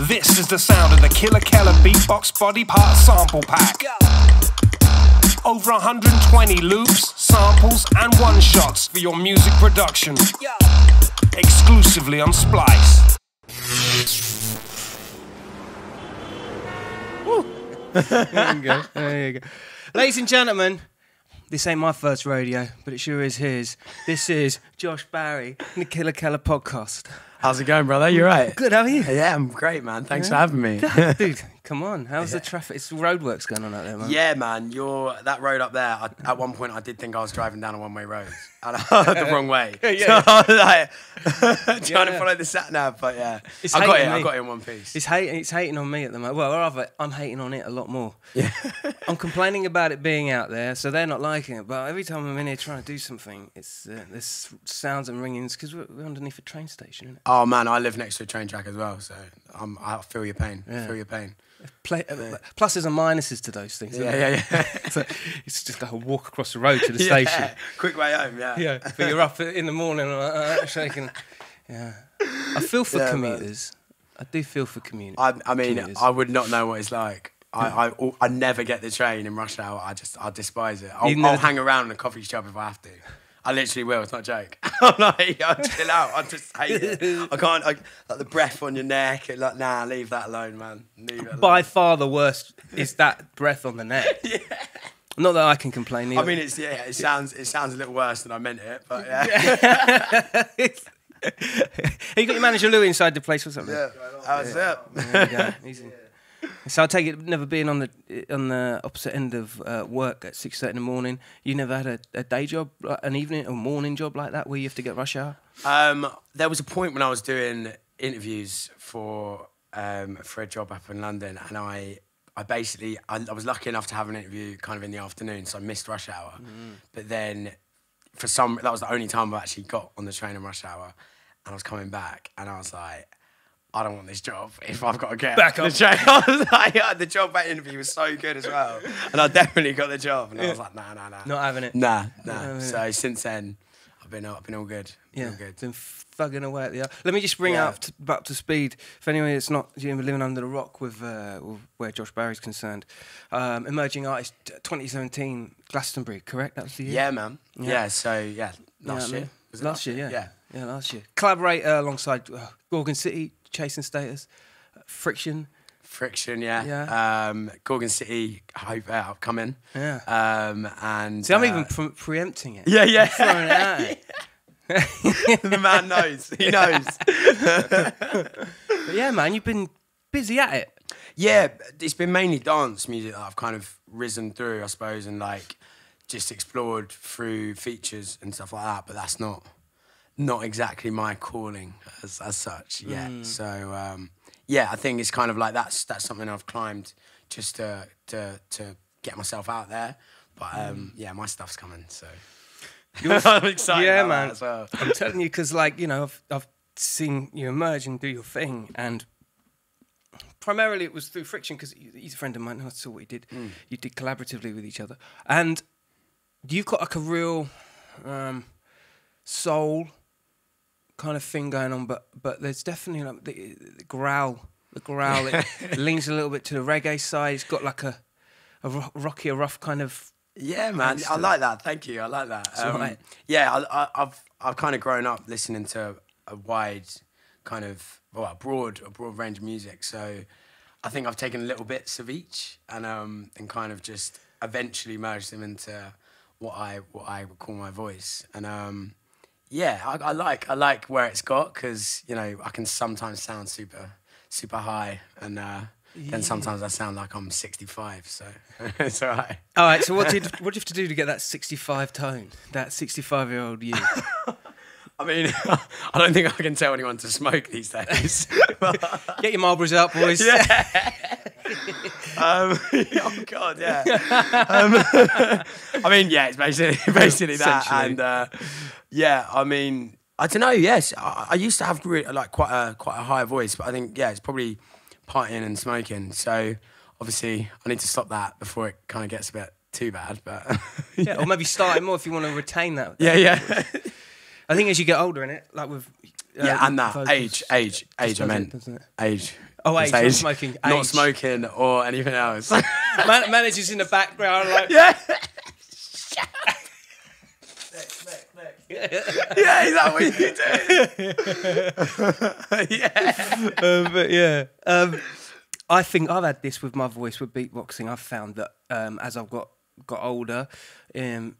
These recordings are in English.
This is the sound of the Killa beatbox body part sample pack. Over 120 loops, samples and one-shots for your music production. Exclusively on Splice. There you go. There you go. Ladies and gentlemen, this ain't my first rodeo, but it sure is his. This is Josh Barry and the Killa podcast. How's it going, brother? You right? Good, how are you? Yeah, I'm great, man. Thanks for having me. Dude, come on. How's the traffic? It's roadworks going on out there, man. Yeah, man. That road up there, at one point I did think I was driving down a one-way road. And the wrong way. Yeah. So I was like, trying to follow the sat-nav, but yeah. I got it in one piece. It's hating on me at the moment. Well, rather, I'm hating on it a lot more. Yeah. I'm complaining about it being out there, so they're not liking it. But every time I'm in here trying to do something, it's there's sounds and ringings, because we're underneath a train station, isn't it? Oh, man, I live next to a train track as well, so I feel your pain. Yeah. I feel your pain. Pluses and minuses to those things. Yeah. So it's just like a walk across the road to the station. Quick way home, yeah. Yeah, but you're up in the morning shaking. Yeah, I feel for commuters. I do feel for commuters. I mean, I would not know what it's like. I never get the train in rush hour. I despise it. I'll hang around in a coffee shop if I have to. I literally will. It's not a joke. I'm like, I'll chill out. I just hate it. I can't. Like the breath on your neck. Like, nah, leave that alone, man. Leave it alone. By far the worst is that breath on the neck. Yeah. Not that I can complain either. I mean, it sounds a little worse than I meant it, but yeah. You got your manager Louis inside the place or something. Yeah, that's it. There you go. Easy. So I take it, never being on the opposite end of work at 6:30 in the morning. You never had a day job, an evening or morning job like that, where you have to get rush hour. There was a point when I was doing interviews for a job up in London, and I was lucky enough to have an interview kind of in the afternoon, so I missed rush hour. But then, that was the only time I actually got on the train in rush hour, and I was coming back, and I was like, I don't want this job if I've got to get back on up. the train. I was like, the job at interview was so good as well, and I definitely got the job. And I was like, nah, not having it. Nah. So since then, I've been all good. Yeah, all good. been thugging away at the. Let me just bring up to speed for anyone that's not living under the rock with where Josh Barry's concerned. Emerging artist 2017 Glastonbury, correct? That was the year. Yeah, man. Yeah. So last year. Was it last year? Yeah. Yeah, last year. Collaborate alongside Gorgon City, Chasing Status, Friction. Yeah. Gorgon City, hope upcoming. Yeah. And see, I'm even preempting it. Yeah. I'm throwing it out. The man knows. He knows. But yeah, man, you've been busy at it. Yeah, it's been mainly dance music that I've kind of risen through, I suppose, and like just explored through features and stuff like that. But that's not exactly my calling as such yet. So I think it's kind of like that's something I've climbed just to get myself out there. But my stuff's coming, so I'm excited. Yeah, about man. that as well. I'm telling you, because I've seen you emerge and do your thing, and primarily it was through Friction, because he's a friend of mine, and I saw what he did. You did collaboratively with each other, and you've got like a real soul kind of thing going on, but there's definitely like the growl. It leans a little bit to the reggae side. It's got like a rocky, rough kind of. Yeah, man, I like that. Thank you, I like that. Right. Yeah, I've kind of grown up listening to a wide kind of a broad range of music. So I think I've taken little bits of each and kind of just eventually merged them into what I would call my voice. And I like where it's got, because I can sometimes sound super high, and then sometimes I sound like I'm 65. So it's all right. All right. So what do you have to do to get that 65 tone? That 65-year-old you. I mean, I don't think I can tell anyone to smoke these days. Get your Marlboros out, boys. Yeah. Oh God, yeah. I mean, yeah, it's basically that, and I mean, I don't know. Yes, I used to have quite a high voice, but I think it's probably partying and smoking. So obviously, I need to stop that before it kind of gets a bit too bad. But or maybe start it more if you want to retain that. Yeah. I think as you get older in it, like with Yeah, and that vocals. age. I does meant doesn't it? age. Oh, age, It's not smoking. not Age. smoking or anything else. Managers in the background, like Yeah. Yeah, is that what you do? Yeah. but yeah, I think I've had this with my voice with beatboxing. I've found that as I've got older, in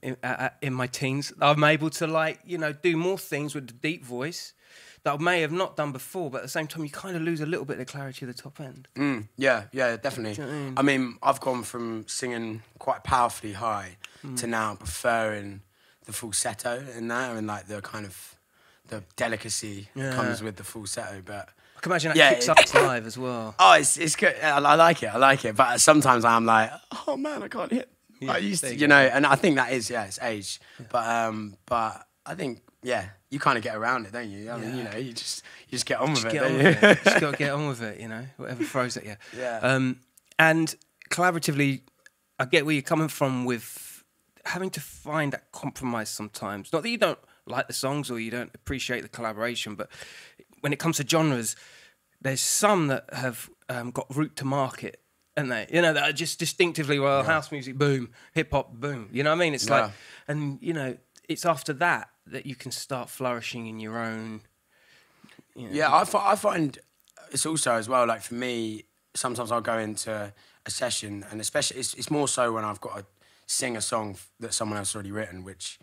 my teens, I'm able to do more things with the deep voice that I may have not done before. But at the same time, you kind of lose a little bit of clarity at the top end. Yeah, definitely. Do you know what I mean? I mean, I've gone from singing quite powerfully high to now preferring the falsetto in there, and like the kind of the delicacy that comes with the falsetto. But I can imagine that kicks up live as well. Oh, it's good. I like it. But sometimes I'm like, oh man, I can't hit. I used to, and I think that is, it's age. Yeah. But I think, you kind of get around it, don't you? I mean, you just get on with it, don't you? Just got to get on with it, whatever throws at you. Yeah. And collaboratively, I get where you're coming from with having to find that compromise sometimes. Not that you don't like the songs or you don't appreciate the collaboration, but when it comes to genres, there's some that have got route to market, and that are just distinctively, house music, boom, hip hop, boom. You know what I mean? It's like, and it's after that you can start flourishing in your own. Yeah, I find it's also as well, like for me, sometimes I'll go into a session, and especially it's more so when I've got to sing a song that someone else already written, which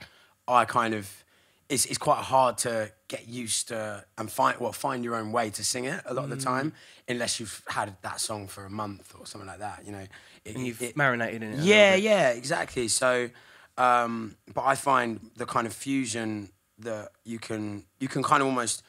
I kind of. It's quite hard to get used to and find your own way to sing it a lot of the time, unless you've had that song for a month or something like that. And you've marinated in it. Yeah, exactly. So, but I find the kind of fusion that you can kind of almost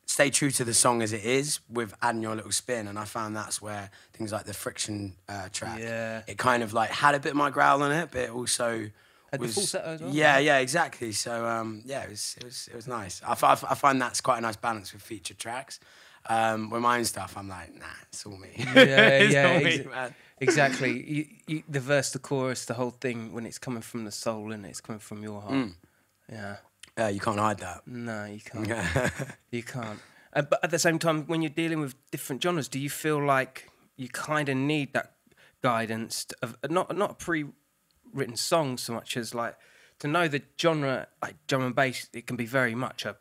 stay true to the song as it is with adding your little spin, and I found that's where things like the Friction track, it kind of like had a bit of my growl on it, but it also. Had the falsetto as well? Yeah, exactly. So it was nice. I find that's quite a nice balance with featured tracks. With my own stuff, I'm like, nah, it's all me. Exactly. The verse, the chorus, the whole thing, when it's coming from the soul and it's coming from your heart. Yeah, you can't hide that. No, you can't. You can't. But at the same time, when you're dealing with different genres, do you feel like you kind of need that guidance of not a pre-written song so much as like to know the genre, like drum and bass, it can be very much a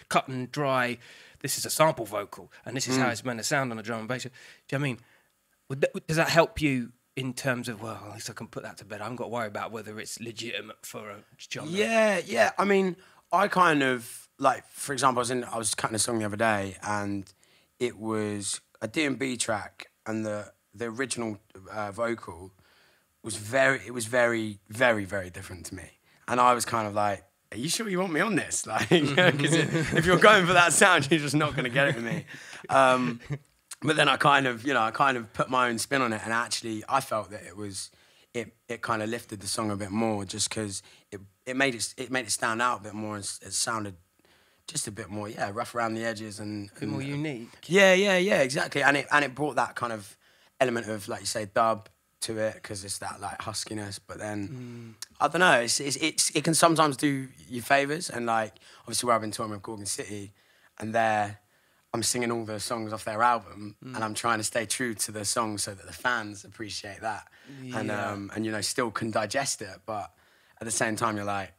cut and dry, this is a sample vocal and this is how it's meant to sound on a drum and bass. Do you know what I mean? Does that help you in terms of, well, at least I can put that to bed, I haven't got to worry about whether it's legitimate for a genre? Yeah. I mean, I kind of, like, for example, I was cutting a song the other day and it was a D&B track and the original vocal was very, very, very different to me. And I was kind of like, are you sure you want me on this? Like, because if you're going for that sound, you're just not going to get it with me. But then I kind of put my own spin on it, and actually I felt that it kind of lifted the song a bit more, just because it made it stand out a bit more. It sounded just a bit more, rough around the edges and a bit more unique. Yeah, exactly. And it brought that kind of element of, like you say, dub to it, because it's that like huskiness. But then I don't know, it can sometimes do you favours. And like obviously where I've been touring with Gorgon City, and I'm singing all the songs off their album, and I'm trying to stay true to the songs so that the fans appreciate that, and still can digest it. But at the same time, you're like,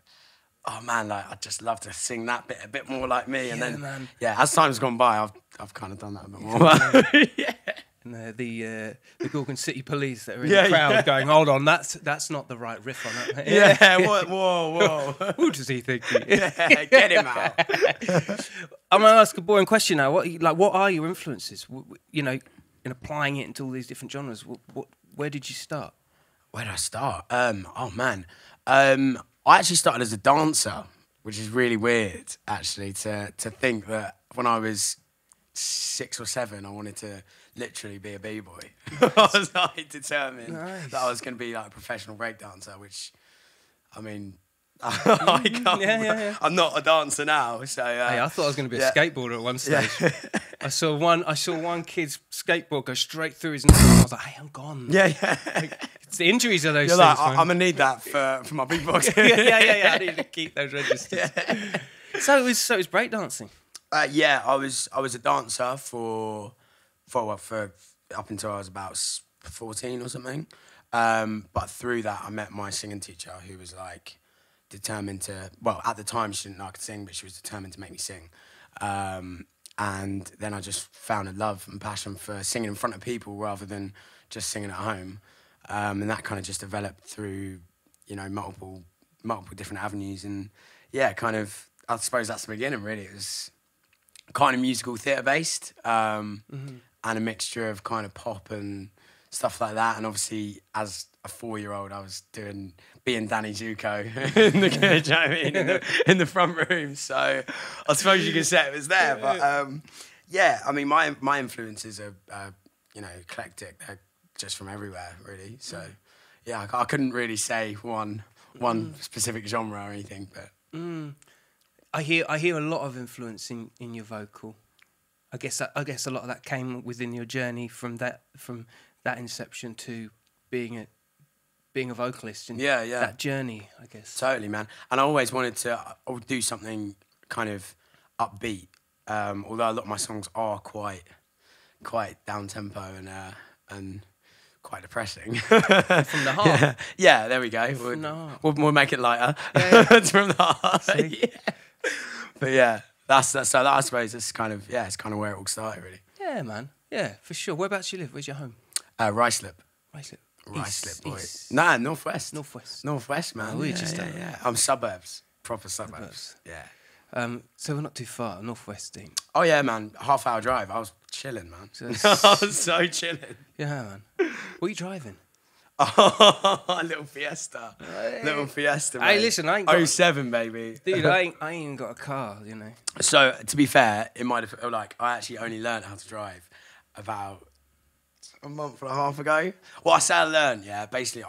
oh man, like I'd just love to sing that bit a bit more like me. And then as time's gone by, I've kind of done that a bit more. And the Gorgon City police that are in the crowd going, hold on, that's not the right riff on it. Whoa. Who does he think? Get him out. I'm going to ask a boring question now. What are your influences? In applying it into all these different genres. Where did you start? Where did I start? Oh man, I actually started as a dancer, which is really weird actually to think that when I was 6 or 7, I wanted to literally be a b-boy. I was like determined that I was going to be like a professional breakdancer, which, I mean, I'm not a dancer now. So hey, I thought I was going to be a skateboarder at one stage. I saw one kid's skateboard go straight through his nose. I was like, hey, I'm gone. It's the injuries of those things. Like, I'm gonna need that for my beatbox. yeah. I need to keep those registers. So it was breakdancing. Yeah, I was a dancer for up until I was about 14 or something. But through that, I met my singing teacher, who was like determined to. Well, at the time, she didn't know I could sing, but she was determined to make me sing. And then I just found a love and passion for singing in front of people rather than just singing at home. And that kind of just developed through, multiple different avenues. And yeah, kind of, I suppose that's the beginning, really. It was kind of musical theatre based, and a mixture of kind of pop and stuff like that. And obviously, as a 4-year-old, I was being Danny Zuko in the, do you know what I mean? in the front room. So I suppose you could say it was there. But yeah, I mean, my influences are eclectic. They're just from everywhere, really. So yeah, I couldn't really say one specific genre or anything. But I hear a lot of influence in your vocal. I guess a lot of that came within your journey from that inception to being a vocalist and that journey, I guess. Totally, man. And I always wanted to do something kind of upbeat. Although a lot of my songs are quite down tempo and quite depressing. From the heart. Yeah, there we go. We'll make it lighter. It's from the heart. Yeah. But yeah, that's so. I suppose it's kind of where it all started, really. Yeah, man. Yeah, for sure. Whereabouts you live? Where's your home? Ruislip. Ruislip, boy. East. Nah, northwest. Northwest, Man. Oh, we're just yeah. I'm suburbs, proper suburbs. Yeah. So we're not too far, northwest team. Oh yeah, man. Half-hour drive. I was chilling, man. I was so chilling. Yeah, man. What are you driving? A little Fiesta. Little Fiesta, mate. Hey, listen, I ain't got 07, baby. Dude, I ain't even got a car, So, to be fair, it might have, I actually only learned how to drive about a month and a half ago. Well, I say I learned, yeah. Basically,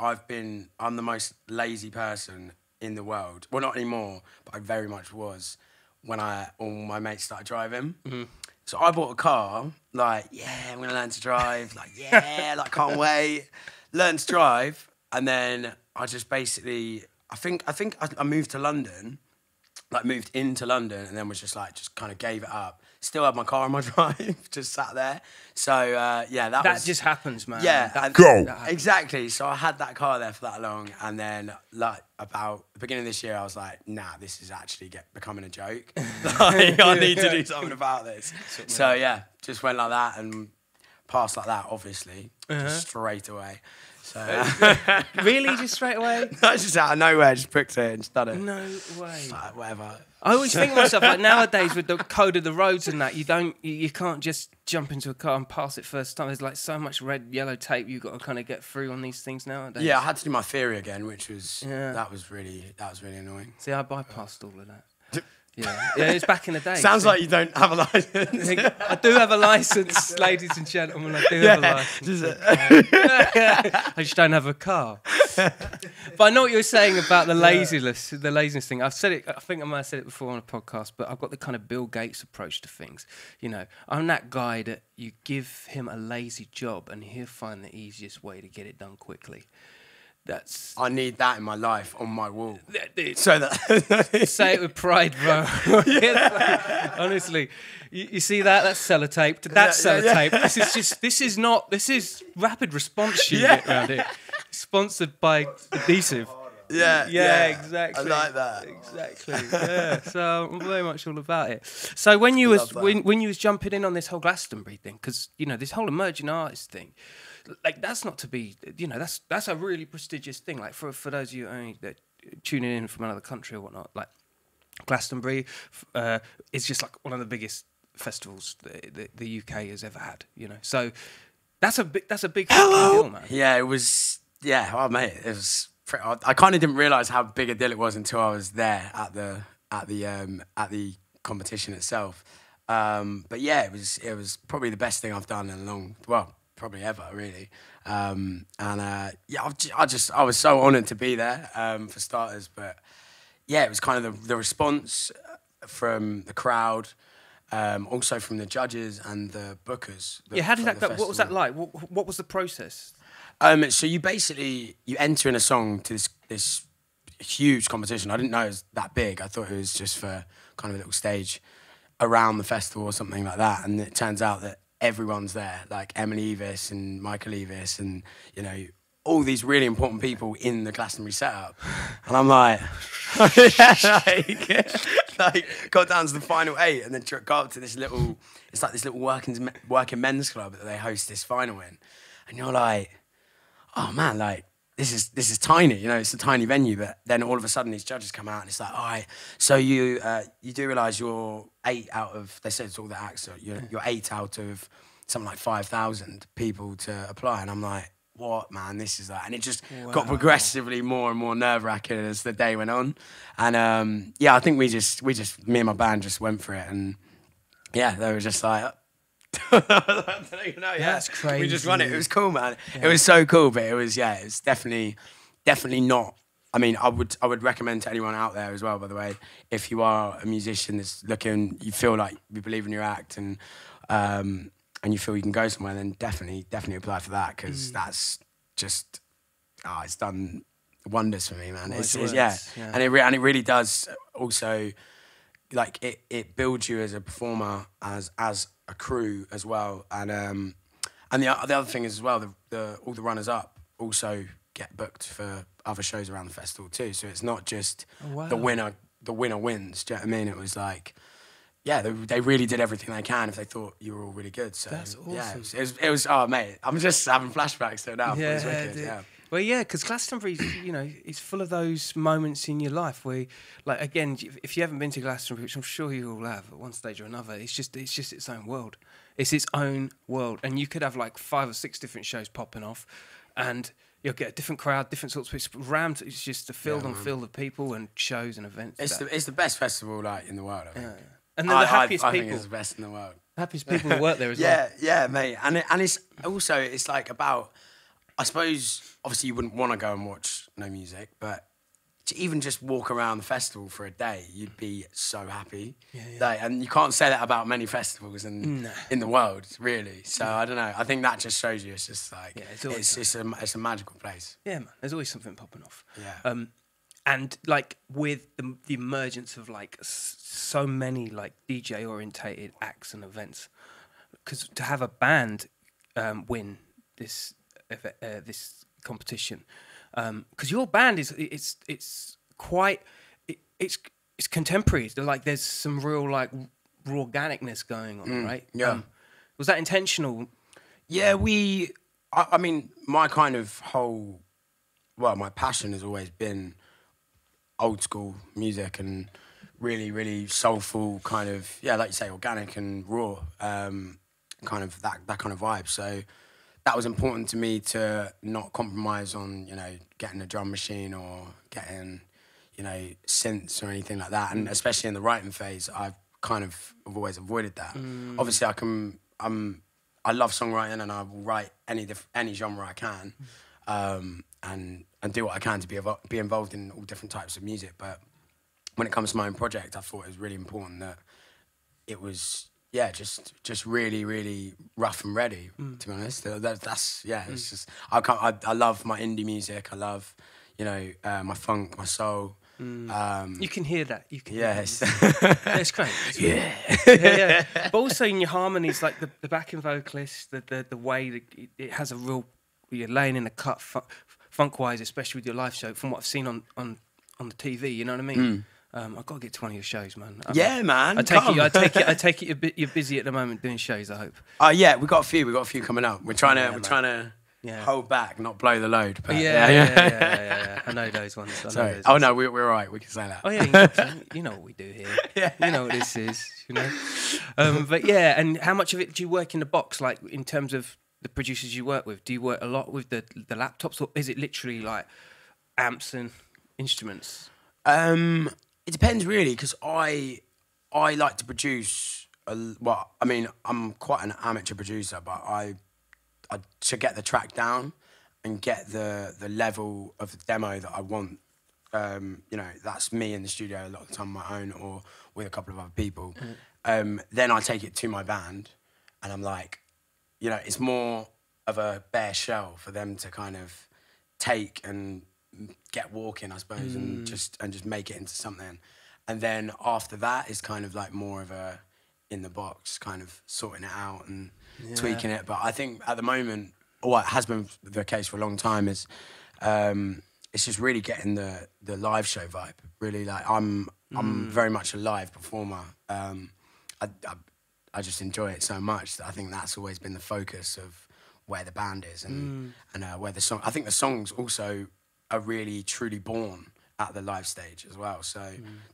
I'm the most lazy person in the world. Well, not anymore, but I very much was when all my mates started driving. Mm-hmm. So I bought a car, I'm going to learn to drive. Can't wait. Learned to drive, and then I just basically, I think I moved to London, moved into London, and then was just kind of gave it up. Still had my car on my drive, just sat there. So that just happens, man. Yeah, go exactly. So I had that car there for that long, and then about the beginning of this year, I was like, nah, this is actually becoming a joke. I need to do something about this. So yeah, just went like that and passed like that, obviously, just straight away. So really, just straight away? No, just out of nowhere, just picked it and done it. No way. Whatever. I always think to myself, nowadays with the code of the roads and that, you can't just jump into a car and pass it first time. There's so much red, yellow tape you've got to kind of get through on these things nowadays. Yeah, I had to do my theory again, which was that was really annoying. See, I bypassed all of that. Yeah, it's back in the day. Sounds like you don't have a license. I do have a license, ladies and gentlemen. I do have a license. I just don't have a car. But I know what you're saying about the laziness thing. I've said it. I think I might have said it before on a podcast. But I've got the kind of Bill Gates approach to things. I'm that guy that you give him a lazy job and he'll find the easiest way to get it done quickly. I need that in my life on my wall. So that say it with pride, bro. Honestly, you see that? That's sellotape. That's sellotape. This is rapid response shit around here. Sponsored by Adhesive. Yeah, exactly. I like that. Exactly. Yeah. So I'm very much all about it. So when you was jumping in on this whole Glastonbury thing, because this whole emerging artist thing. That's not to be, that's a really prestigious thing. For those of you that tuning in from another country or whatnot, Glastonbury is just one of the biggest festivals the UK has ever had. So that's a big deal, man. Yeah, it was. Yeah, well, mate, it was. I kind of didn't realise how big a deal it was until I was there at the competition itself. But yeah, it was probably the best thing I've done in a long. Well. Probably ever, really. I was so honoured to be there, for starters. But yeah, it was kind of the response from the crowd, also from the judges and the bookers. How did that go? What was that like? What was the process? So you enter in a song to this huge competition. I didn't know it was that big. I thought it was just for kind of little stage around the festival or something like that, and it turns out that everyone's there, like Emily Evis and Michael Evis and, you know, all these really important people in the Glastonbury setup. And I'm like, like got down to the final 8 and then got up to this little, it's like this little working men's club that they host this final in. And you're like, oh man, like, this is tiny, you know, it's a tiny venue, but then all of a sudden these judges come out and it's like, all right, so you do realise you're 8 out of, they said it's all the acts, so you're 8 out of something like 5,000 people to apply. And I'm like, what, man, this is that. And it just got progressively more and more nerve-wracking as the day went on. And yeah, I think we just, me and my band just went for it. And yeah, they were just like, I don't even know, yeah. That's crazy. We just won it. It was cool, man. Yeah. It was so cool, but it was definitely not. I mean, I would recommend to anyone out there as well, by the way, if you are a musician that's looking, you feel like you believe in your act and you feel you can go somewhere, then definitely apply for that, because that's just, it's done wonders for me, man. Yeah. And it really does also, like, it builds you as a performer, as a crew as well, and the other thing is as well, all the runners up also get booked for other shows around the festival too. So it's not just the winner wins. Do you know what I mean? It was like, yeah, they really did everything they can if they thought you were all really good. So that's awesome. Yeah, it was oh mate, I'm just having flashbacks to it now. Yeah, it was wicked, yeah. Well, yeah, because Glastonbury, you know, it's full of those moments in your life where, like, again, if you haven't been to Glastonbury, which I'm sure you all have at one stage or another, it's just its own world. It's its own world, and you could have like 5 or 6 different shows popping off, and you'll get a different crowd, different sorts of people. Rammed, it's just a filled and filled of people and shows and events. It's the best festival like in the world, I think. Yeah. And they're the happiest people. I think it's the best in the world. Happiest people who work there as well. Yeah, mate. And it's also, it's like about, I suppose, obviously you wouldn't want to go and watch no music, but to even just walk around the festival for a day, you'd be so happy. Yeah. Like, and you can't say that about many festivals in the world, really. So I don't know. I think that just shows you it's just like, it's a magical place. Yeah, man. There's always something popping off. Yeah. And like with the emergence of like so many like DJ orientated acts and events, because to have a band win this competition, because your band it's contemporary. Like there's some real like raw organicness going on, right? Yeah. Was that intentional? Yeah, I mean, my kind of my passion has always been old school music and really, really soulful kind of, like you say, organic and raw, kind of that kind of vibe. So that was important to me to not compromise on, you know, getting a drum machine or getting, you know, synths or anything like that. And especially in the writing phase, I've always avoided that. Obviously, I love songwriting and I will write any genre I can. And do what I can to be involved in all different types of music. But when it comes to my own project, I thought it was really important that it was, just really, really rough and ready, to be honest. It's just, I love my indie music. I love, you know, my funk, my soul. You can hear that. You can. Yes. It's great. Yeah. But also in your harmonies, like the backing vocalist, the way that it has a real, you're laying in a cut funk-wise, especially with your live show, from what I've seen on the TV, you know what I mean? I've got to get to one of your shows, man. Man. I take it you're busy at the moment doing shows, I hope. Yeah, we've got a few coming up. We're trying to hold back, not blow the load. But yeah. I know those ones. Sorry. No, we're all right. We can say that. Oh yeah, you know what we do here. Yeah. You know what this is, you know. But yeah, and how much of it do you work in the box, like in terms of the producers you work with? Do you work a lot with the laptops, or is it literally like amps and instruments? It depends really, because I like to produce. I'm quite an amateur producer, but I to get the track down and get the level of the demo that I want. You know, that's me in the studio a lot of the time on my own or with a couple of other people. Then I take it to my band, and I'm like, you know, it's more of a bare shell for them to kind of take and get walking, I suppose, and just make it into something. And then after that is kind of like more of a in the box, kind of sorting it out and tweaking it. But I think at the moment, what has been the case for a long time is it's just really getting the live show vibe. Really, like I'm very much a live performer. I just enjoy it so much that I think that's always been the focus of where the band is and where the song. I think the songs also are really truly born at the live stage as well. So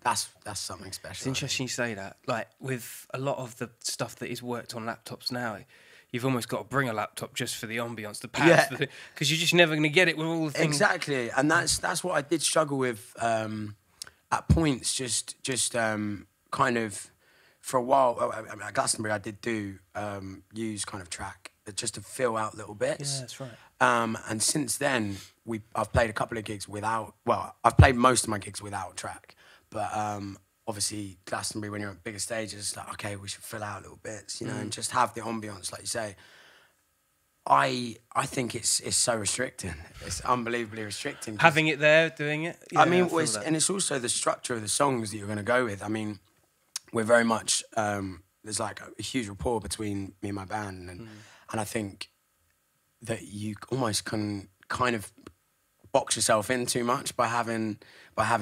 that's something special. It's interesting you say that. Like with a lot of the stuff that is worked on laptops now, you've almost got to bring a laptop just for the ambience, the pads, because you're just never going to get it with all the things. Exactly, and that's what I did struggle with at points. Just kind of for a while at Glastonbury, I did do use kind of track just to fill out little bits. Yeah, that's right. And since then, I've played a couple of gigs without. Well, I've played most of my gigs without track, but obviously Glastonbury, when you're at bigger stages, it's like, okay, we should fill out little bits, you know, and just have the ambience, like you say. I think it's so restricting. It's unbelievably restricting. Having it there, doing it. Yeah, I mean, and it's also the structure of the songs that you're going to go with. I mean, we're very much there's like a huge rapport between me and my band, and I think that you almost can kind of box yourself in too much by having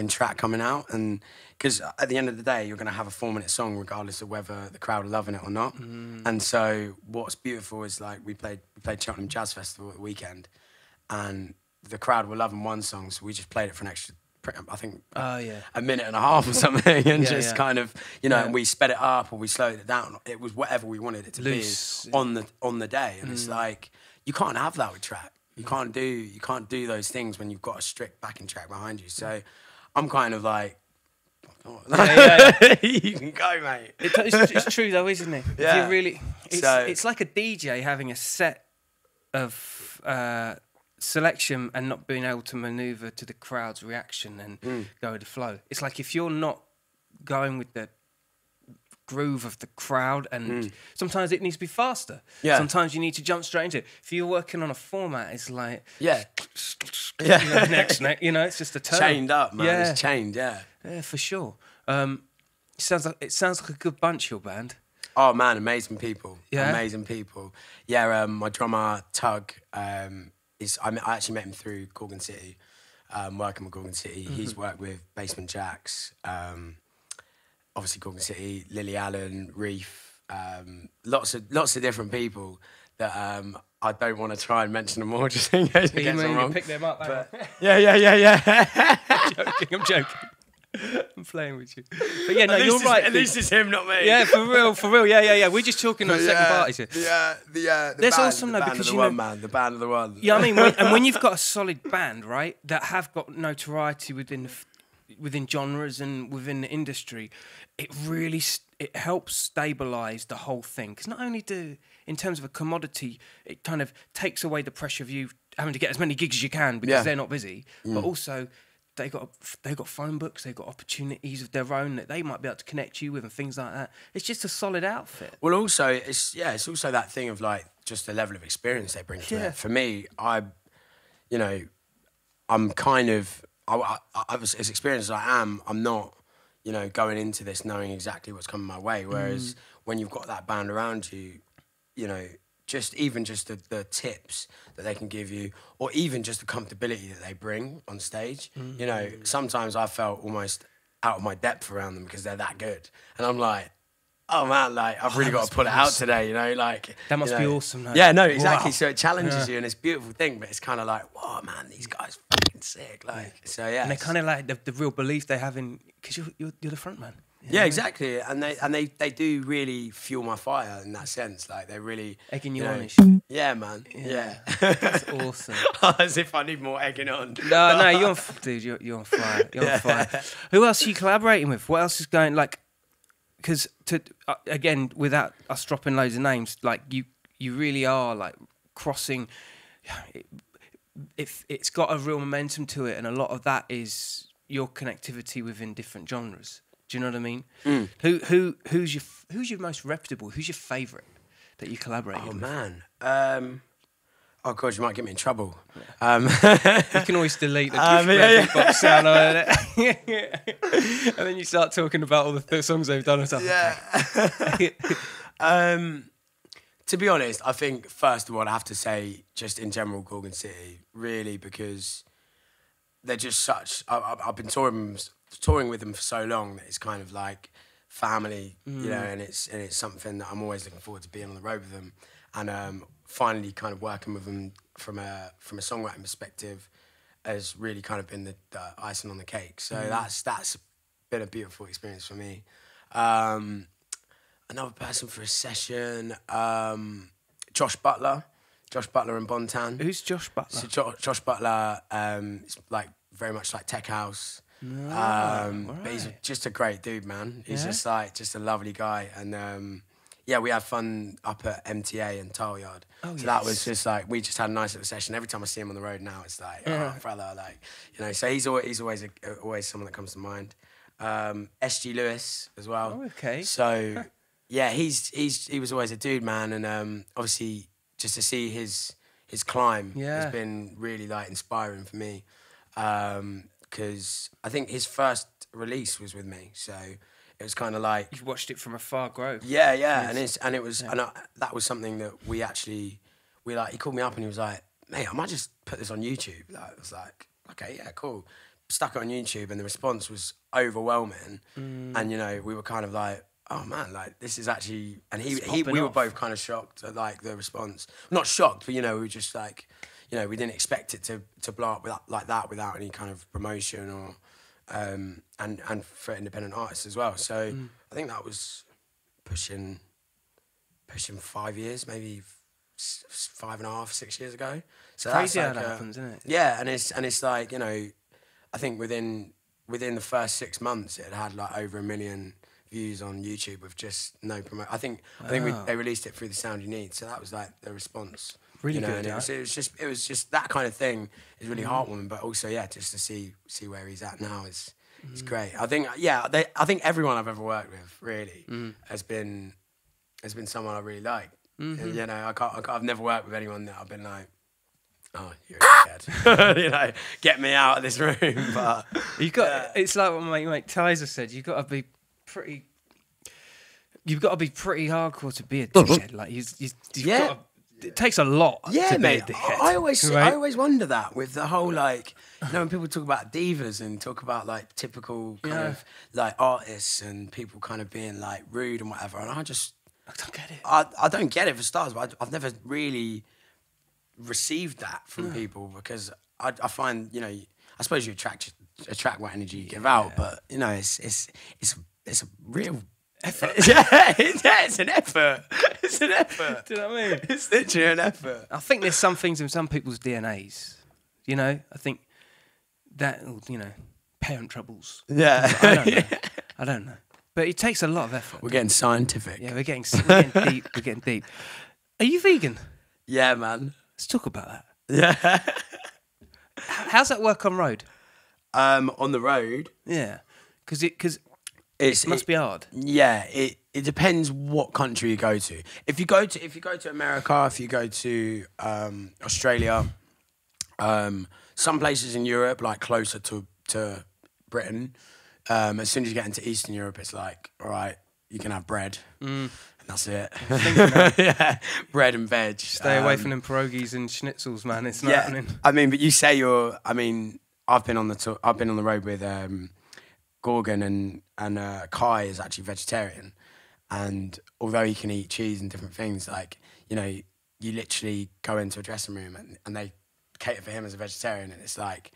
track coming out, and because at the end of the day you're going to have a 4-minute song regardless of whether the crowd are loving it or not. And so what's beautiful is like we played Cheltenham Jazz Festival at the weekend, and the crowd were loving one song, so we just played it for an extra, I think, a minute and a half or something, and kind of, you know, and we sped it up or we slowed it down. It was whatever we wanted it to be on the day, and it's like you can't have that with track. You can't do those things when you've got a strict backing track behind you. So I'm kind of like, you can go, mate. It's true though, isn't it? Yeah. You really, it's like a DJ having a set of selection and not being able to maneuver to the crowd's reaction and go with the flow. It's like if you're not going with the groove of the crowd, and sometimes it needs to be faster. Yeah. Sometimes you need to jump straight into it. If you're working on a format, it's like next, you know, it's just a turn. Chained up, man. Yeah. It's chained, yeah, for sure. It sounds like a good bunch, your band. Oh man, amazing people. Yeah, amazing people. Yeah, my drummer Tug I actually met him through Gorgon City. Working with Gorgon City, he's worked with Basement Jaxx. Obviously Gorgon City, Lily Allen, Reef, lots of different people that I don't want to try and mention them all just in case I get them wrong. You pick them up, but yeah. I'm joking. I'm playing with you. But yeah, no, you're right. At least it's him, not me. Yeah, for real. Yeah. We're just talking on second parties here. The That's band, awesome though, because you know, the band of the one. Yeah, I mean, when you've got a solid band, right, that have got notoriety within genres and within the industry, it helps stabilise the whole thing. Because not only in terms of a commodity, it kind of takes away the pressure of you having to get as many gigs as you can because they're not busy, but also they got phone books, they've got opportunities of their own that they might be able to connect you with and things like that. It's just a solid outfit. Well, also it's also that thing of like just the level of experience they bring to it. For me, I'm kind of as experienced as I am, I'm not, you know, going into this knowing exactly what's coming my way. Whereas when you've got that band around you, you know, just the tips that they can give you, or even just the comfortability that they bring on stage. You know, sometimes I felt almost out of my depth around them because they're that good, and I'm like, oh man, like I've really got to pull it out today, you know, like that must be awesome. Though. Yeah, no, exactly. Wow. So it challenges you, and it's a beautiful thing, but it's kind of like, whoa, man, these guys are fucking sick. Like, so yeah, and they're kind of like the real belief they have in, because you're the front man. Yeah, exactly, and they do really fuel my fire in that sense. Like they really egging you on. Yeah, man. Yeah. That's awesome. As if I need more egging on. No, you're on, dude. You're on fire. You're on fire. Who else are you collaborating with? What else is going like? Because again, without us dropping loads of names, like you really are like crossing. It's got a real momentum to it, and a lot of that is your connectivity within different genres. Do you know what I mean? Who's your most reputable? Who's your favourite that you collaborate with? Oh man, Oh god, you might get me in trouble. You can always delete the beatbox sound on it. And then you start talking about all the songs they've done and stuff. Yeah. To be honest, I think first of all I have to say just in general Gorgon City, really, because they're just such. I've been touring with them for so long that it's kind of like family, you know, and it's something that I'm always looking forward to being on the road with them, and finally kind of working with them from a songwriting perspective has really kind of been the icing on the cake. So that's been a beautiful experience for me. Another person for a session, Josh Butler and Bontan. Who's Josh Butler? So Josh Butler is like very much like tech house. But he's just a great dude, man. He's just a lovely guy, and yeah, we had fun up at MTA and Tile Yard. So that was just like, we just had a nice little session. Every time I see him on the road now, it's like, oh, brother, like, you know. So he's always someone that comes to mind. SG Lewis as well. Oh, okay. So yeah, he was always a dude, man, and obviously just to see his climb has been really like inspiring for me. Because I think his first release was with me, so it was kind of like you watched it from afar grow. Yeah, and that was something that he called me up and he was like, mate, I might just put this on YouTube. Like, I was like, okay, yeah, cool. Stuck it on YouTube, and the response was overwhelming, and you know, we were kind of like, oh man, like this is actually, and we were both kind of shocked at like the response. Not shocked, but you know, we were just like, you know, we didn't expect it to blow up without any kind of promotion or and for independent artists as well. So I think that was pushing 5 years, maybe 5.5, 6 years ago. So crazy that's how like that happens, isn't it? Yeah, and it's like, you know, I think within the first 6 months it had like over 1 million views on YouTube with just no promotion. I think they released it through The Sound You Need, so that was like the response. Really, you know, good. And it was just that kind of thing is really heartwarming, but also just to see where he's at now is great. I think I think everyone I've ever worked with really has been someone I really like. And, you know, I've never worked with anyone that I've been like, oh, you're a kid. You know, get me out of this room. But it's like what my mate Tyser said. You've got to be pretty hardcore to be a dickhead. Like you've got to, it takes a lot to be a dickhead. I always wonder that with the whole, like, you know, when people talk about divas and talk about like typical kind of like artists and people kind of being like rude and whatever, and I don't get it. I don't get it for starters, but I've never really received that from people, because I find, you know, I suppose you attract what energy you give out, but you know, it's a real effort. It's an effort. It's an effort. Do you know what I mean? It's literally an effort. I think there's some things in some people's DNAs. You know, I think that, you know, parent troubles. Yeah. I don't know. But it takes a lot of effort. We're getting scientific. Yeah, we're getting deep. We're getting deep. Are you vegan? Yeah, man. Let's talk about that. Yeah. How's that work on road? On the road? Yeah. Because it must be hard. Yeah, it depends what country you go to. If you go to America, if you go to Australia, some places in Europe, like closer to Britain, as soon as you get into Eastern Europe, it's like, all right, you can have bread. And that's it. Yeah, bread and veg. Stay away from them pierogies and schnitzels, man. It's not happening. I mean, but you say I've been on the road with Gorgon, and Kai is actually vegetarian, and although he can eat cheese and different things, like, you know, you literally go into a dressing room and they cater for him as a vegetarian, and it's like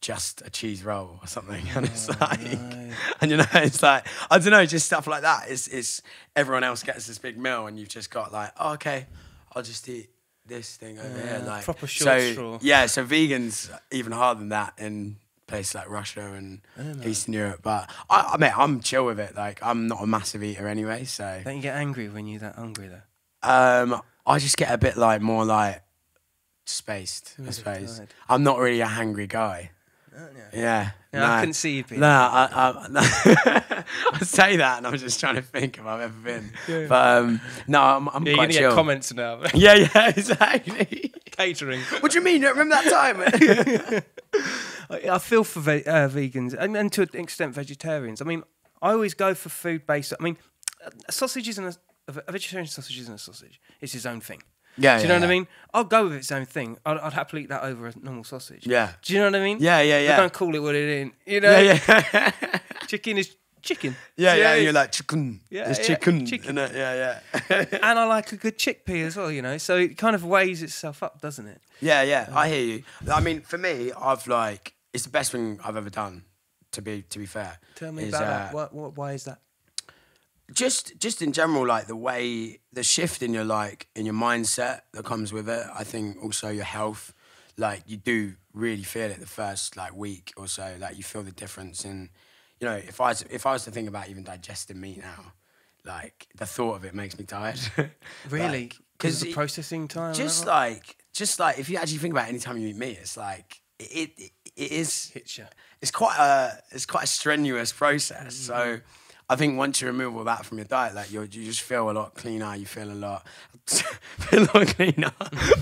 just a cheese roll or something, and it's like, and you know, it's like, I don't know, just stuff like that. It's everyone else gets this big meal, and you've just got like, oh, okay, I'll just eat this thing over here, like proper short straw. Yeah, so vegans even harder than that in places like Russia and Eastern Europe, but I'm chill with it. Like, I'm not a massive eater anyway, so. Don't you get angry when you're that hungry though? I just get a bit like more like spaced, I suppose. I'm not really a hangry guy. Yeah. Yeah, no. I couldn't see you being. No, I say that, and I'm just trying to think if I've ever been. Yeah. But no, I'm You're quite gonna chill. get comments now. Yeah, exactly. Catering. What do you mean? You don't remember that time? I feel for vegans and to an extent vegetarians. I mean, I always go for food based. I mean, a sausage isn't a vegetarian sausage isn't a sausage. It's its own thing. Yeah, Do you know what I mean? I'll go with its own thing. I'd happily eat that over a normal sausage. Yeah. Do you know what I mean? Yeah. But don't call it what it is. You know? Yeah. Chicken is chicken. Yeah, Do you know yeah. what I And mean? you're like chicken. Yeah, It's yeah, chicken. chicken. Isn't it? Yeah. And I like a good chickpea as well, you know. So it kind of weighs itself up, doesn't it? Yeah. I hear you. I mean, for me, it's the best thing I've ever done. To be fair. Tell me about that. Why is that? Just in general, like the shift in your mindset that comes with it. I think also your health, like you do really feel it the first like week or so. Like you feel the difference in, you know, if I was to think about even digesting meat now, like the thought of it makes me tired. Really? Because like, the processing time. just like if you actually think about it, any time you eat meat, it's like it is. Hits you. It's quite a strenuous process. So I think once you remove all that from your diet, like you just feel a lot cleaner. You feel a lot cleaner,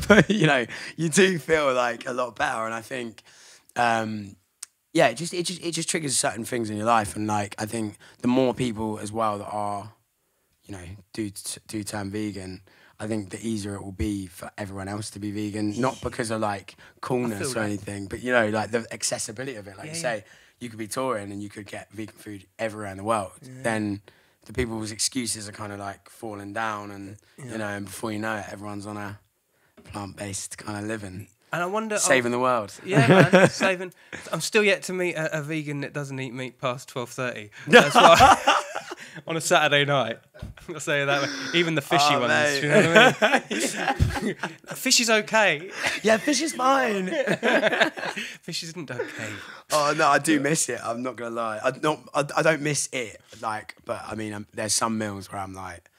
but you know you do feel like a lot better. And I think, it just triggers certain things in your life. And like I think the more people as well that are, you know, do turn vegan, I think the easier it will be for everyone else to be vegan. Not because of like coolness or anything, but you know, like the accessibility of it. Like you say, you could be touring and you could get vegan food everywhere in the world. Then the people's excuses are kind of like falling down, and you know, and before you know it, everyone's on a plant-based kind of living. And I wonder, saving the world. Yeah, man, saving. I'm still yet to meet a vegan that doesn't eat meat past 12:30. That's why. On a Saturday night, I'll say that. Even the fishy ones, mate. you know what I mean? Fish is okay. Yeah, fish is fine. Fish isn't okay. Oh no, I do miss it. I'm not gonna lie. I don't miss it. Like, but I mean, there's some meals where I'm like,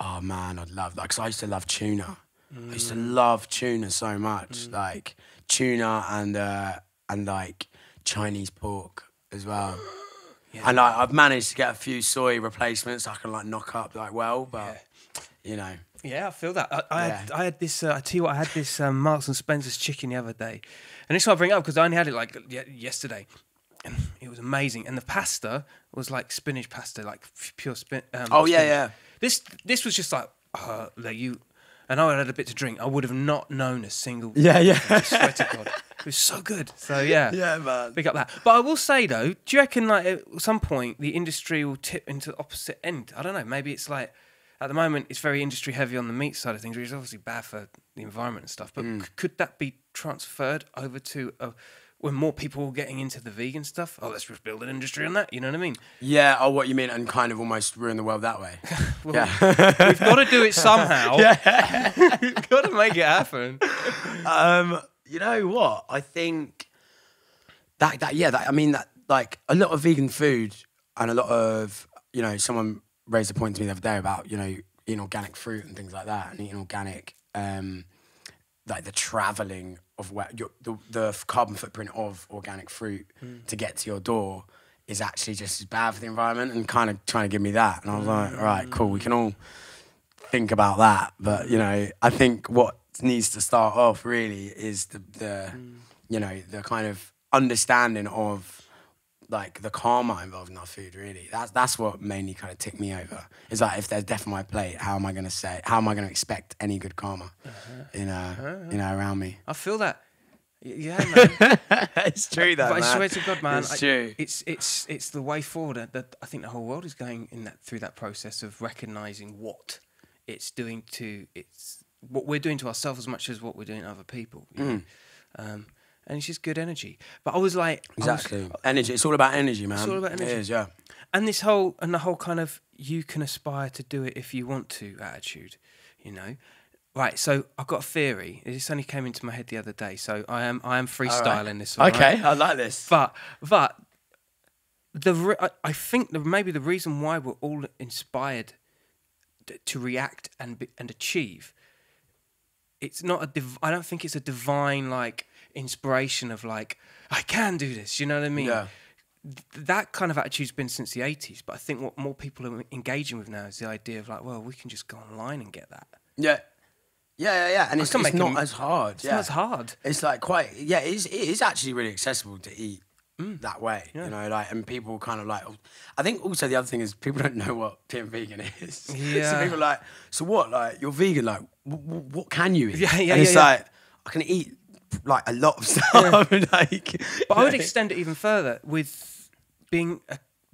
oh man, I'd love that, because I used to love tuna. I used to love tuna so much, like tuna and like Chinese pork as well. Yeah. And I've managed to get a few soy replacements I can like knock up like well, but you know. Yeah, I feel that. I had this. I tell you what, I had this Marks and Spencer's chicken the other day, and this is what I bring up because I only had it like yesterday, and it was amazing. And the pasta was like spinach pasta, like pure spinach. Yeah. This was just like you. And I had a bit to drink. I would have not known a single. Yeah. I swear to God, it was so good. So yeah, Man. Pick up that. But I will say though, do you reckon like at some point the industry will tip into the opposite end? I don't know. Maybe it's like at the moment it's very industry heavy on the meat side of things, which is obviously bad for the environment and stuff. But could that be transferred over to when more people are getting into the vegan stuff? Oh, let's just build an industry on that. You know what I mean? Yeah. Oh, what you mean? And kind of almost ruin the world that way. Well, we've got to do it somehow. We've got to make it happen. You know what? I think that I mean that like a lot of vegan food and a lot of, you know, someone raised a point to me the other day about, you know, eating organic fruit and things like that, and eating organic, like the travelling of where the carbon footprint of organic fruit to get to your door is actually just as bad for the environment, and kind of trying to give me that. And I was like, all right, cool, we can all think about that. But, you know, I think what needs to start off really is the you know, the kind of understanding of like the karma involved in our food. Really, that's what mainly kind of ticked me over. Is like, if there's death on my plate, how am I going to expect any good karma you know, around me? I feel that. Yeah, man. It's true though, but man. I swear to God, man, It's true. It's the way forward. That I think the whole world is going through that process of recognizing what it's doing to what we're doing to ourselves as much as what we're doing to other people. You know? And it's just good energy. But I was like, exactly, energy. It's all about energy, man. It's all about energy. It is, yeah. And the whole kind of you can aspire to do it if you want to attitude, you know. Right, so I've got a theory. This only came into my head the other day, so I am freestyling this. All okay, right? I like this. But I think maybe the reason why we're all inspired to react and achieve, it's not I don't think it's a divine, like, inspiration of like, I can do this. You know what I mean? Yeah. That kind of attitude's been since the 80s. But I think what more people are engaging with now is the idea of like, well, we can just go online and get that. Yeah. And it's not as hard. It's not as hard. It's like quite, it is actually really accessible to eat that way, you know, like, and people kind of like, I think also the other thing is people don't know what being vegan is. Yeah. So people are like, so what, like, you're vegan, like, what can you eat? Yeah, and it's like, I can eat like a lot of stuff. Like, but I would extend it even further with being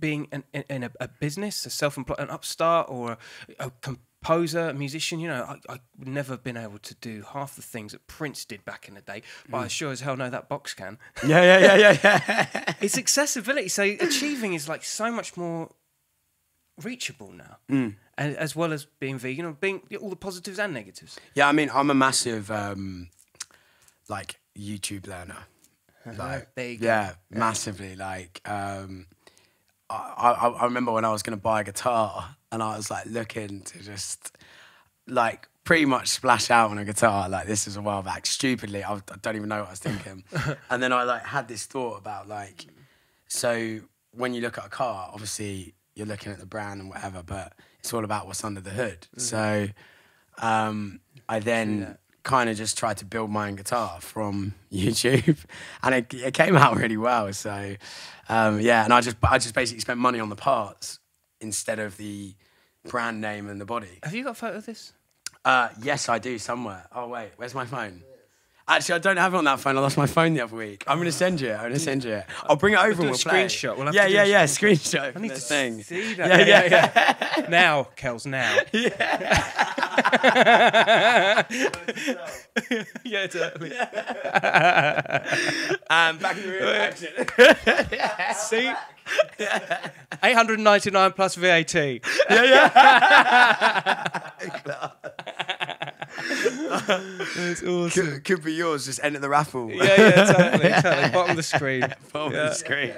in a business, a self-employed, an upstart, or a composer, a musician. You know, I've never been able to do half the things that Prince did back in the day, but I sure as hell know that Box can. Yeah. It's accessibility. So achieving is like so much more reachable now, and as well as being vegan, or being all the positives and negatives. Yeah, I mean, I'm a massive like YouTube learner. Like, there you go. Yeah, massively. Like, I remember when I was going to buy a guitar and I was like looking to just like pretty much splash out on a guitar. Like, this was a while back. Stupidly, I don't even know what I was thinking. And then I like had this thought about like, so when you look at a car, obviously you're looking at the brand and whatever, but it's all about what's under the hood. So I then kind of just tried to build my own guitar from YouTube, and it came out really well. So and I just basically spent money on the parts instead of the brand name and the body. Have you got a photo of this? Yes, I do somewhere. Oh wait, where's my phone? Actually, I don't have it on that phone. I lost my phone the other week. I'm gonna send you it. I'll bring it over and we'll play. Screenshot. We'll have yeah, to do a screenshot. I need to thing. see that. Yeah. Now, Kels, now. Yeah, totally. Back in the real action. See? 899 plus VAT. That's awesome. Could be yours. Just enter the raffle. Yeah, totally. Bottom of the screen. Bottom of the screen.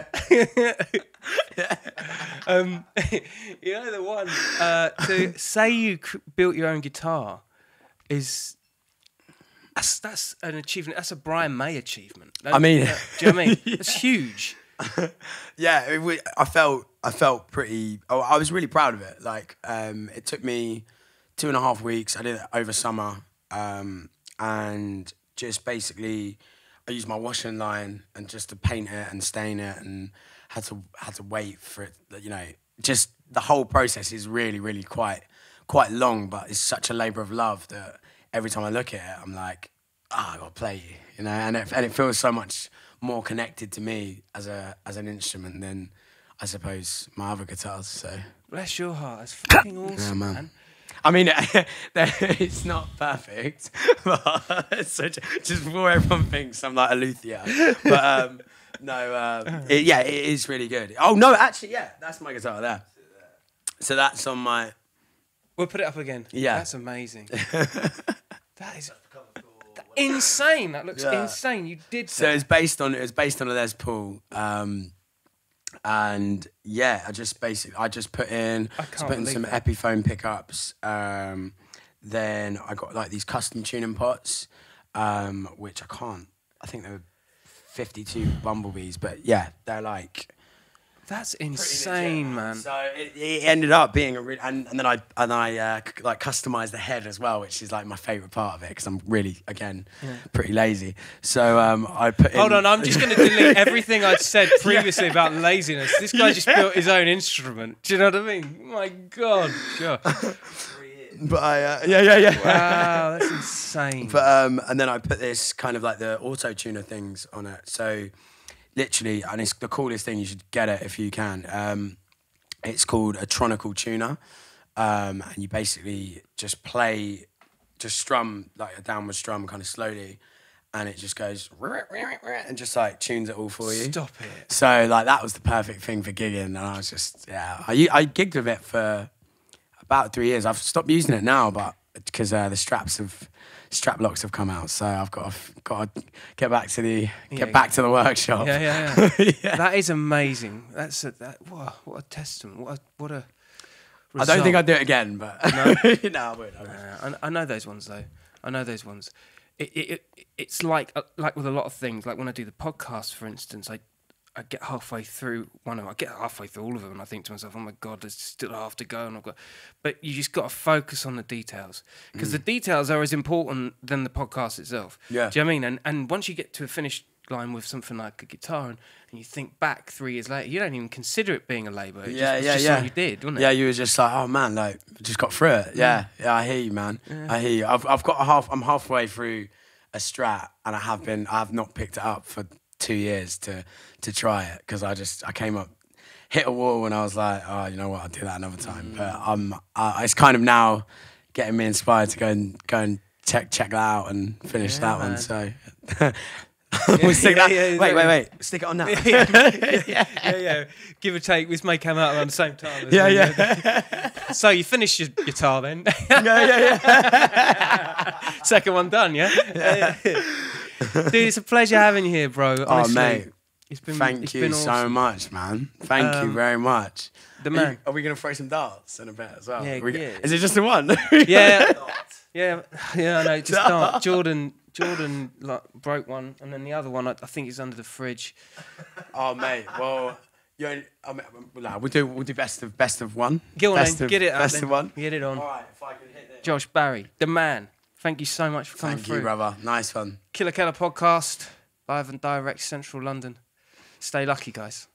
You know the one to say you built your own guitar is that's an achievement. That's a Brian May achievement. I mean, do you know what I mean? It's huge. Yeah, I felt pretty. Oh, I was really proud of it. Like, it took me 2.5 weeks. I did it over summer, and just basically, I used my washing line and just to paint it and stain it, and had to wait for it. You know, just the whole process is really quite long, but it's such a labour of love that every time I look at it, I'm like, I gotta play you know, and it feels so much more connected to me as an instrument than I suppose my other guitars. So bless your heart, that's fucking awesome, yeah, man. I mean, it's not perfect, but so just before everyone thinks I'm like a luthier, but it is really good. Oh no, actually, yeah, that's my guitar there. So that's on my. We'll put it up again. Yeah, that's amazing. That is insane. That looks insane. You did. So it's based on a Les Paul, and yeah, I just put in some Epiphone pickups. Then I got like these custom tuning pots, which I think they were 52 bumblebees, but yeah, they're like. That's insane, man. So it ended up being a really, and then I like customized the head as well, which is like my favorite part of it because I'm really pretty lazy. So I put. Hold on, I'm just going to delete everything I'd said previously about laziness. This guy just built his own instrument. Do you know what I mean? My God, sure. But Wow, that's insane. But and then I put this kind of like the auto tuner things on it. So. Literally, and it's the coolest thing. You should get it if you can. It's called a tronical tuner, and you basically just strum like a downward strum, kind of slowly, and it just goes and just like tunes it all for you. Stop it. So like that was the perfect thing for gigging, and I was just I gigged with it for about 3 years. I've stopped using it now, but because the strap locks have come out, so I've got to get back to the workshop. Yeah. That is amazing. What a testament. What a result. I don't think I'd do it again, but no, I would. I know those ones though. I know those ones. it's like with a lot of things. Like when I do the podcast, for instance, I get halfway through I get halfway through all of them, and I think to myself, "Oh my God, there's still half to go." And but you just got to focus on the details, because the details are as important than the podcast itself. Yeah. Do you know what I mean? And once you get to a finished line with something like a guitar, and you think back 3 years later, you don't even consider it being a labour. It's just something you did, wasn't it? Yeah, you were just like, oh man, like just got through it. Yeah, I hear you, man. Yeah. I hear you. I'm halfway through a Strat, and I have not picked it up for 2 years to try it, because I came up, hit a wall, and I was like, oh, you know what, I'll do that another time. But it's kind of now getting me inspired to go and check that out and finish that one. So. We'll stick that. Wait. Stick it on now. yeah. Give or take. This may come out around the same time. So you finished your guitar then? Second one done, yeah? Dude, it's a pleasure having you here, bro. Honestly. Oh, mate. Thank you awesome. so much, man. Thank you very much. The man. Are we going to throw some darts in a bit as well? Yeah. Is it just the one? Yeah, I know. Just dart. Jordan like, broke one, and then the other one I think is under the fridge. Oh mate, well, we'll do best of one. Go on then, get it out. Best of one. Get it on. All right, if I can hit it. Josh Barry, the man. Thank you so much for coming through. Thank you, brother. Nice one. Killa Kela podcast, live and direct, Central London. Stay lucky, guys.